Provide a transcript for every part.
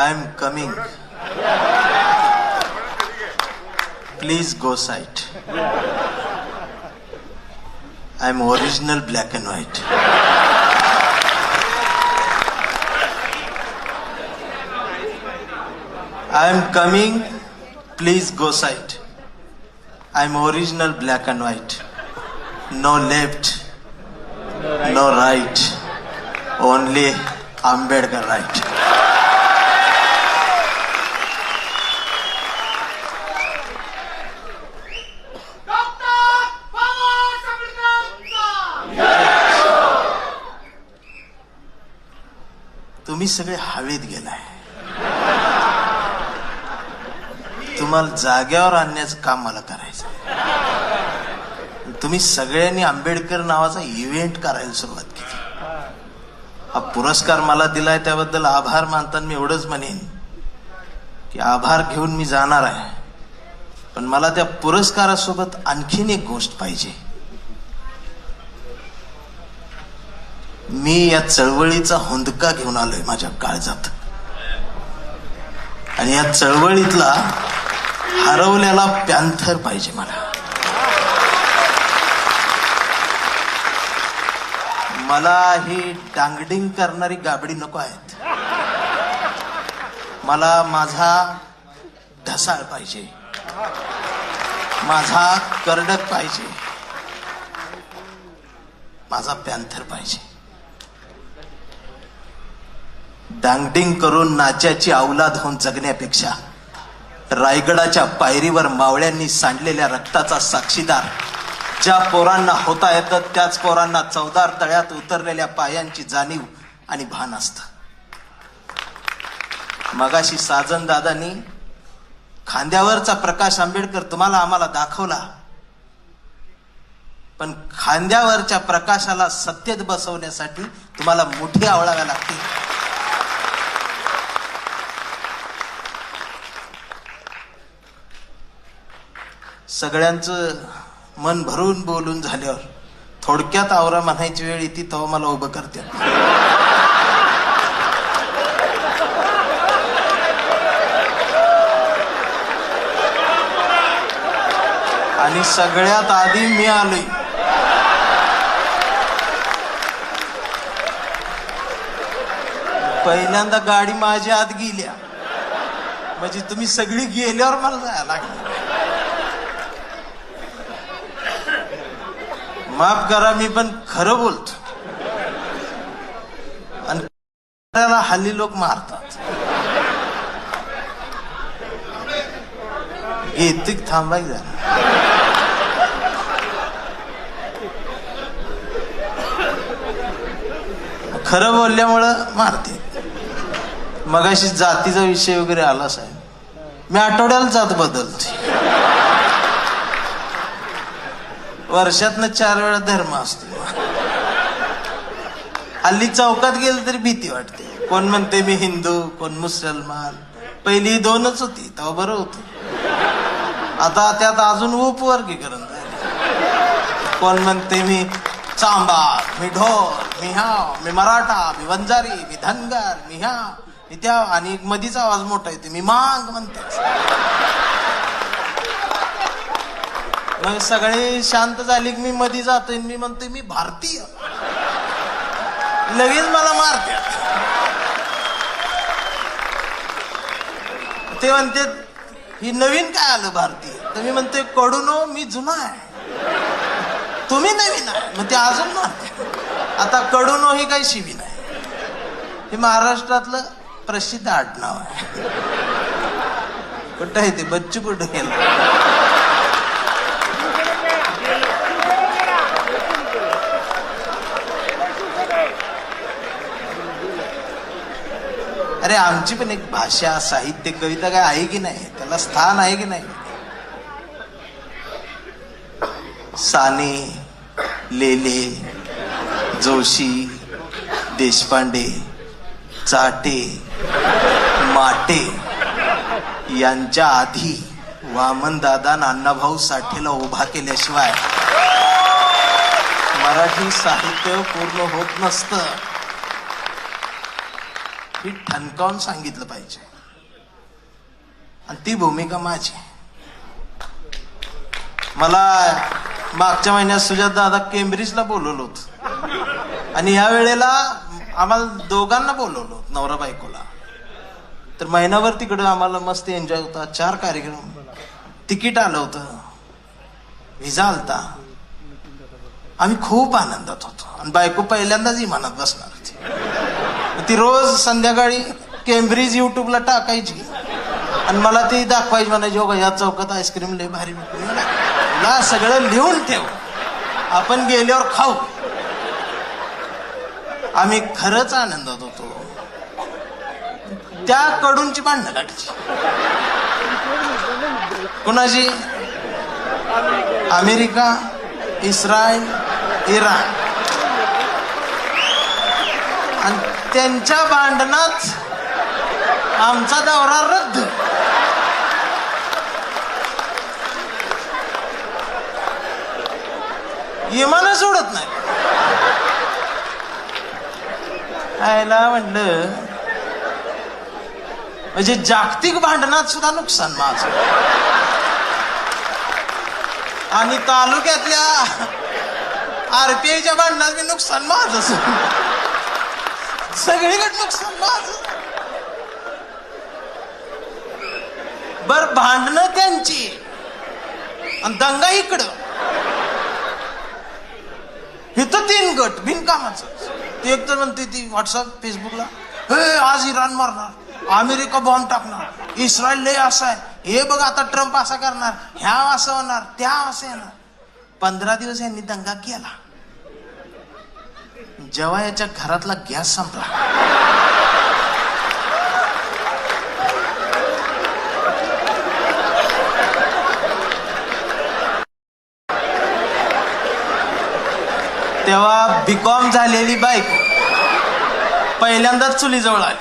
I am coming. Please go side. I am original black and white. I am coming. Please go side. I am original black and white. No left, no right. Only Ambedkar right. तुम्ही सगळे हवेत गेलाय. तुम्हाला जाग्यावर आणण्याचं काम मला करायचं. तुम्ही सगळ्यांनी आंबेडकर नावाचा इव्हेंट करायला सुरुवात केली. हा पुरस्कार मला दिलाय त्याबद्दल आभार मानताना मी एवढंच म्हणेन की आभार घेऊन मी जाणार आहे, पण मला त्या पुरस्कारासोबत आणखीन एक गोष्ट पाहिजे. मी या चळवळीचा हुंदका घेऊन आलोय माझ्या काळजात, आणि या चळवळीतला हरवलेला पॅन्थर पाहिजे मला. मला ही डांगडिंग करणारी गाबडी नको आहेत. मला माझा ढसाळ पाहिजे, माझा करडक पाहिजे, माझा पॅन्थर पाहिजे. डांगडिंग करून नाच्याची अवलाद होऊन जगण्यापेक्षा रायगडाच्या पायरीवर मावळ्यांनी सांडलेल्या रक्ताचा साक्षीदार ज्या पोरांना होता येतं त्याच पोरांना चवदार तळ्यात उतरलेल्या पायांची जाणीव आणि भान असतं. मगाशी साजन दादांनी खांद्यावरचा प्रकाश आंबेडकर तुम्हाला आम्हाला दाखवला, पण खांद्यावरच्या प्रकाशाला सत्तेत बसवण्यासाठी तुम्हाला मुठी आवळाव्या लागतील. सगळ्यांचं मन भरून बोलून झाल्यावर थोडक्यात आवरा म्हणायची वेळ येते तेव्हा मला उभं करते. आणि सगळ्यात आधी मी आलोय. पहिल्यांदा गाडी माझ्या आत गेल्या म्हणजे तुम्ही सगळी गेल्यावर मला जायला लागली. माफ करा, मी पण खरं बोलतो, आणि त्याला हल्ली लोक मारतात. येते थांबाय जरा. खरं बोलल्यामुळं मारते. मगाशी जातीचा विषय वगैरे आला साहेब, मी आठवड्याला जात बदलते. वर्षातनं 4 वेळा धर्म असतो. हल्ली चौकात गेलं तरी भीती वाटते. कोण म्हणते मी हिंदू, कोण मुसलमान. पहिली 2च होती तेव्हा बरं होतं. आता त्यात अजून उपवर्गीकरण झाले. कोण म्हणते मी चांबार, मी ढोल, मी हा, मी मराठा, मी वंजारी, मी धनगर, मी ह्या, मी त्या, आणि एक मधीचा आवाज मोठा येते, मी मांग म्हणते. मग सगळे शांत झाली की मी मध्ये जातोय, मी म्हणतोय मी भारतीय. लगेच मला मारते. ते म्हणते ही नवीन काय आलं भारतीय. तर मी म्हणतोय कडूनो मी जुना आहे, तुम्ही नवीन आहे. मग ते अजून मारते. आता कडूनो ही काही शिवी नाही, हे महाराष्ट्रातलं प्रसिद्ध आडनाव आहे. कुठं आहे ते बच्चू, कुठं गेलं. अरे आमची पण एक भाषा, साहित्य, कविता काय आहे की नाही, त्याला स्थान आहे की नाही. साने, लेले, जोशी, देशपांडे, चाटे, माटे यांच्या आधी वामनदादा अण्णाभाऊ साठेला उभा केल्याशिवाय मराठी साहित्य पूर्ण होत नसतं. ही ठणकावून सांगितलं पाहिजे. आणि ती भूमिका माझी. मला मागच्या महिन्यात सुजात दादा केम्ब्रिजला बोलवलं होतं आणि ह्या वेळेला आम्हाला दोघांना बोलवलं होतं, नवरा बायकोला. तर महिनाभर तिकडं आम्हाला मस्त एन्जॉय होता. 4 कार्यक्रम, तिकीट आलं होतं, व्हिसा आलता. आम्ही खूप आनंदात होतो आणि बायको पहिल्यांदाच विमानात बसणार होती. ती रोज संध्याकाळी केम्ब्रिज युट्यूबला टाकायची आणि मला ती दाखवायची, म्हणायची हो या चौकात आईस्क्रीम लय भारी भेटली, सगळं लिहून ठेव, आपण गेल्यावर खाऊ. आम्ही खरंच आनंदात होतो. त्या कडूनची भांडणं काढायची. कुणाची? America, Israel, Iran. आणि त्यांच्या भांडणात आमचा दौरा रद्द. विमान सोडत नाही. आयला म्हणलं म्हणजे जागतिक भांडणात सुद्धा नुकसान माझं आणि तालुक्यातल्या आरपीआयच्या भांडणात मी नुकसान माझं, सगळीकडे नुकसान माझं. बर भांडणं त्यांची आणि दंगा इकडं. इथं 3 गट बिनकामाचं. ते एक तर म्हणते ती व्हॉट्सअप फेसबुकला, हे आज इराण मारणार, अमेरिका बॉम्ब टाकणार, इस्रायल लय असा आहे, हे बघ आता ट्रम्प असा करणार, ह्या असं होणार, त्या असं येणार. 15 दिवस यांनी दंगा केला. जेव्हा याच्या घरातला गॅस संपला, तेव्हा बीकॉम झालेली बायको पहिल्यांदाच चुलीजवळ आली.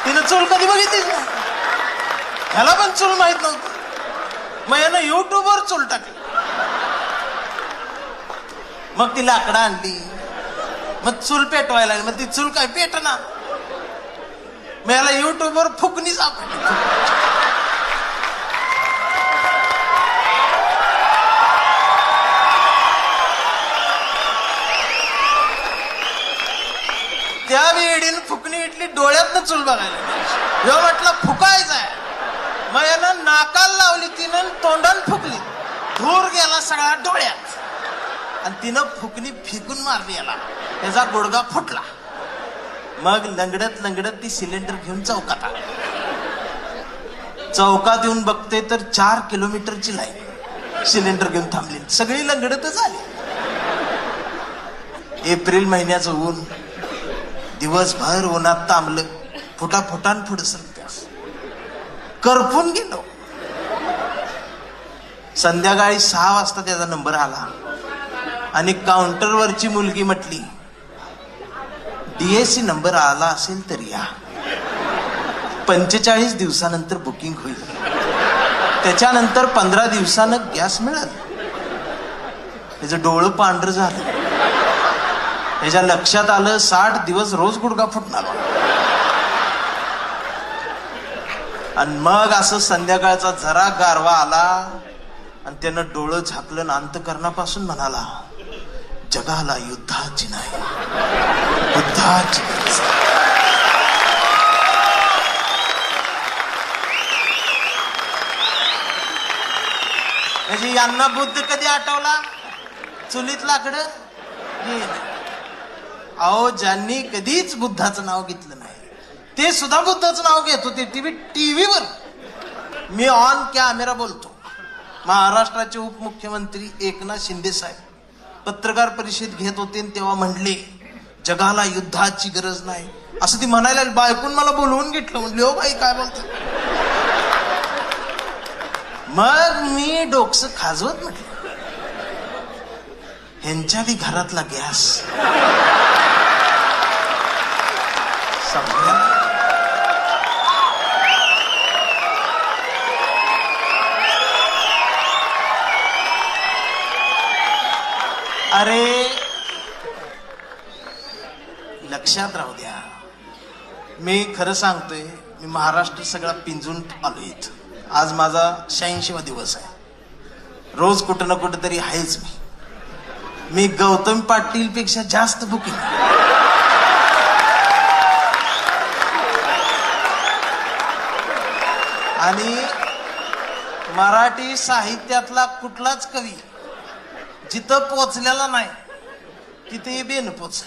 तिनं चूल कधी बघितलीच नाही. ह्याला पण चूल माहित नव्हतं. मग यानं युट्यूबवर चूल टाकली. मग ती लाकडं आणली, मग चूल पेटवायला लागली. मग ती चूल काय पेटना. मग याला युट्यूबवर फुकणी सापडली. त्या वेळीन फुकणी इटली, डोळ्यातनं चूल बघायला. ह्यो म्हटलं फुकायचंय. मग यानं नाकाला लावली, तिनं तोंडान फुकली, धूर गेला सगळा डोळ्यात आणि तिनं फुकणी फेकून मारली याला. त्याचा गुडघा फुटला. मग लंगडत लंगडत ती सिलेंडर घेऊन चौकात आली. चौकात येऊन बघते तर 4 किलोमीटरची लाईन सिलेंडर घेऊन थांबली. सगळी लंगडतच आली. एप्रिल महिन्याचं ऊन, दिवसभर उन्हात तांबलं, फुटाफुटान पुढे सरत्यास करपून गेलो. संध्याकाळी 6 वाजता त्याचा नंबर आला आणि काउंटरवरची मुलगी म्हटली, DSC नंबर आला असेल तर या, 45 दिवसानंतर बुकिंग होईल, त्याच्यानंतर 15 दिवसानं गॅस मिळेल. त्याचं डोळं पांढरं झालं. त्याच्या लक्षात आलं 60 दिवस रोज गुडघा फुटणार. आणि मग असं संध्याकाळचा जरा गारवा आला आणि त्यानं डोळं झाकलं, अंतकरणापासून म्हणाला, जगाला युद्धाची नाही, बुद्धाची गरज आहे. म्हणजे यांना बुद्ध कधी आठवला? चुलीत लाकडं गेलं. अहो, ज्यांनी कधीच बुद्धाचं नाव घेतलं नाही ते सुद्धा बुद्धाचं नाव घेत होते टीव्हीवर. मी ऑन कॅमेरा बोलतो. महाराष्ट्राचे उपमुख्यमंत्री एकनाथ शिंदे साहेब पत्रकार परिषद घेत होते तेव्हा म्हणले, जगाला युद्धाची गरज नाही, असं ती म्हणायला. बायकून मला बोलवून घेतलं. म्हणले, हो बाई काय बोलतो. मग मी डोकसं खाजवत म्हटलं, ह्यांच्या बी घरातला गॅस संपला. अरे लक्षात राहू द्या, मी खरं सांगतोय, मी महाराष्ट्र सगळा पिंजून आलो इथं. आज माझा 86वा दिवस आहे. रोज कुठं ना कुठं तरी आहेच. मी गौतम पाटील पेक्षा जास्त बुकिंग. आणि मराठी साहित्यातला कुठलाच कवी जिथं पोचलेला नाही तिथे बेन पोच.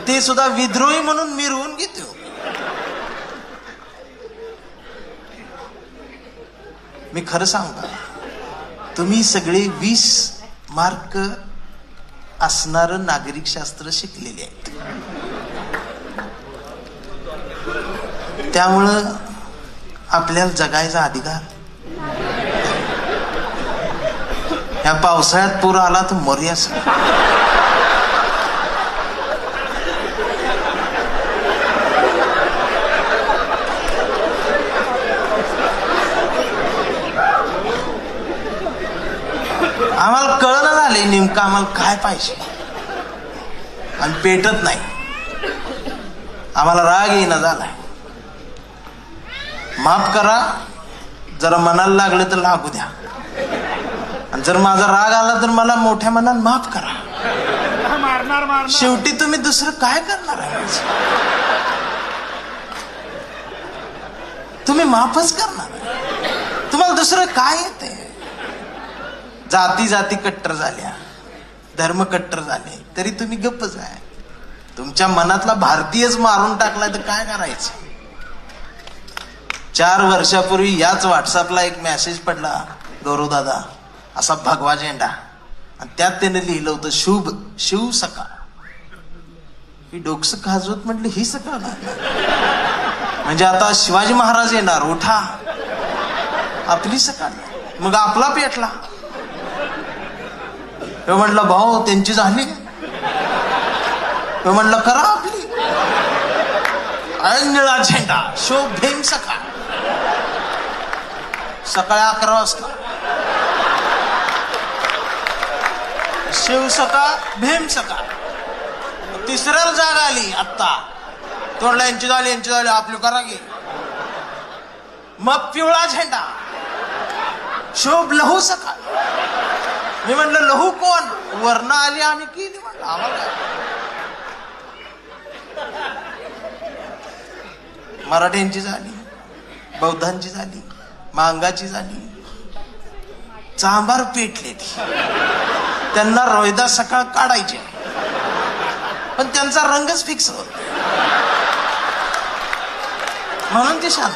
ते सुद्धा विद्रोही म्हणून मिरवून घेतो. मी खरं सांगतो, तुम्ही सगळे 20 मार्क असणार नागरिक शास्त्र शिकलेले आहेत. त्यामुळं आपल्याला जगायचा अधिकार. या पावसाळ्यात पूर आला तर मरूयाच. आम्हाला कळना झाले नेमकं आम्हाला काय पाहिजे आणि पेटत नाही. आम्हाला राग येईना झालाय. माफ करा, जरा मनाला लागलं तर लागू द्या. आणि जर माझा राग आला तर मला मोठ्या मनात माफ करा. शेवटी तुम्ही दुसरं काय करणार आहे? तुम्ही माफच करणार आहे. तुम्हाला दुसरं काय येते? जाती जाती कट्टर झाल्या, धर्म कट्टर झाले, तरी तुम्ही गप्पच आहे. तुमच्या मनातला भारतीयच मारून टाकलाय तर काय करायचं? 4 वर्षापूर्वी याच व्हॉट्सअपला एक मेसेज पडला, गौरव दादा असा भगवा झेंडा, आणि त्यात त्याने लिहिलं होतं शुभ शिव सकाळ. ही डोकसं खाजवत म्हटलं ही सकाळ म्हणजे आता शिवाजी महाराज येणार, उठा आपली सकाळ. मग आपला पेटला. तो म्हटलं भाऊ त्यांची झाली. तो म्हटलं करा आपली. निळा झेंडा शोभ भीम सकाळ. सकाळी 11 वाजता शिव सकाळ भीम सकाळ. तिसऱ्याला जाग आली आत्ता. तोडला यांची झाली आपली करा गे. मग पिवळा झेंडा शोभ लहू सकाळ. मी म्हटलं लहू कोण? वर्ण आली आम्ही केली. म्हटलं आम्हाला मराठ्यांची झाली, बौद्धांची झाली, मांगाची झाली. चांभार पेटले. त्यांना रोहिदास सकाळ काढायचे, पण त्यांचा रंगच फिक्स होत म्हणून ते शांत.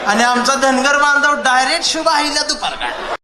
आणि आमचा धनगर बांधव डायरेक्ट शुभ आहिल्या दुपार काढ.